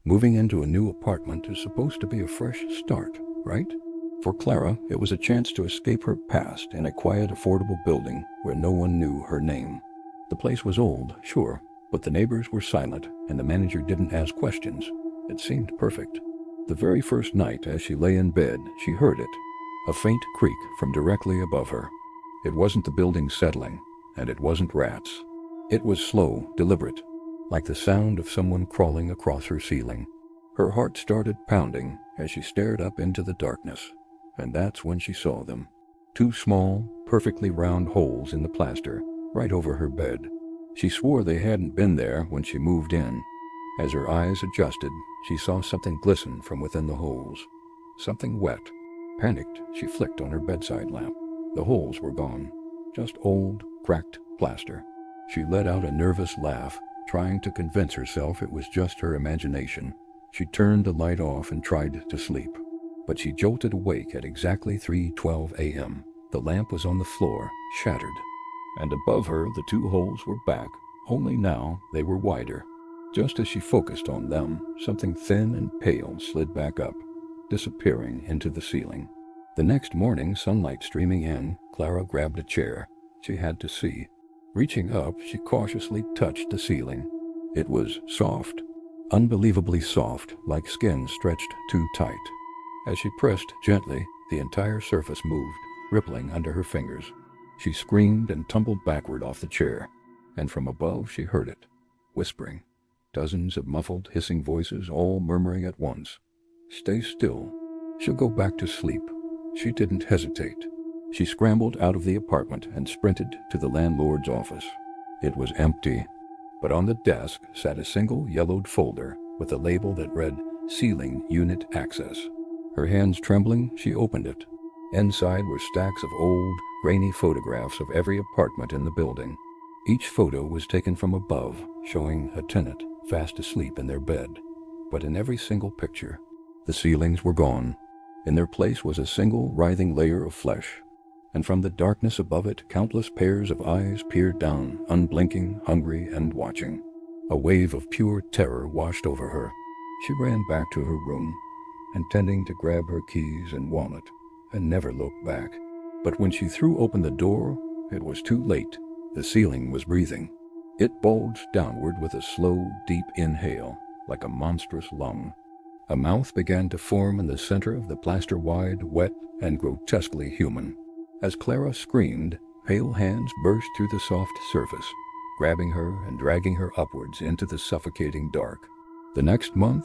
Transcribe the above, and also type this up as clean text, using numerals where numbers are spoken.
Moving into a new apartment is supposed to be a fresh start, right? For Clara, it was a chance to escape her past in a quiet, affordable building where no one knew her name. The place was old, sure, but the neighbors were silent and the manager didn't ask questions. It seemed perfect. The very first night as she lay in bed, she heard it, a faint creak from directly above her. It wasn't the building settling, and it wasn't rats. It was slow, deliberate, like the sound of someone crawling across her ceiling. Her heart started pounding as she stared up into the darkness, and that's when she saw them. Two small, perfectly round holes in the plaster, right over her bed. She swore they hadn't been there when she moved in. As her eyes adjusted, she saw something glisten from within the holes. Something wet. Panicked, she flicked on her bedside lamp. The holes were gone. Just old, cracked plaster. She let out a nervous laugh, trying to convince herself it was just her imagination. She turned the light off and tried to sleep. But she jolted awake at exactly 3:12 a.m. The lamp was on the floor, shattered. And above her, the two holes were back, only now they were wider. Just as she focused on them, something thin and pale slid back up, disappearing into the ceiling. The next morning, sunlight streaming in, Clara grabbed a chair. She had to see. Reaching up, she cautiously touched the ceiling. It was soft, unbelievably soft, like skin stretched too tight. As she pressed gently, the entire surface moved, rippling under her fingers. She screamed and tumbled backward off the chair, and from above she heard it, whispering. Dozens of muffled, hissing voices, all murmuring at once. Stay still. She'll go back to sleep. She didn't hesitate. She scrambled out of the apartment and sprinted to the landlord's office. It was empty, but on the desk sat a single yellowed folder with a label that read, Ceiling Unit Access. Her hands trembling, she opened it. Inside were stacks of old, grainy photographs of every apartment in the building. Each photo was taken from above, showing a tenant fast asleep in their bed. But in every single picture, the ceilings were gone. In their place was a single writhing layer of flesh, and from the darkness above it, countless pairs of eyes peered down, unblinking, hungry, and watching. A wave of pure terror washed over her. She ran back to her room, intending to grab her keys and wallet, and never looked back. But when she threw open the door, it was too late. The ceiling was breathing. It bulged downward with a slow, deep inhale, like a monstrous lung. A mouth began to form in the center of the plaster-wide, wet, and grotesquely human. As Clara screamed, pale hands burst through the soft surface, grabbing her and dragging her upwards into the suffocating dark. The next month,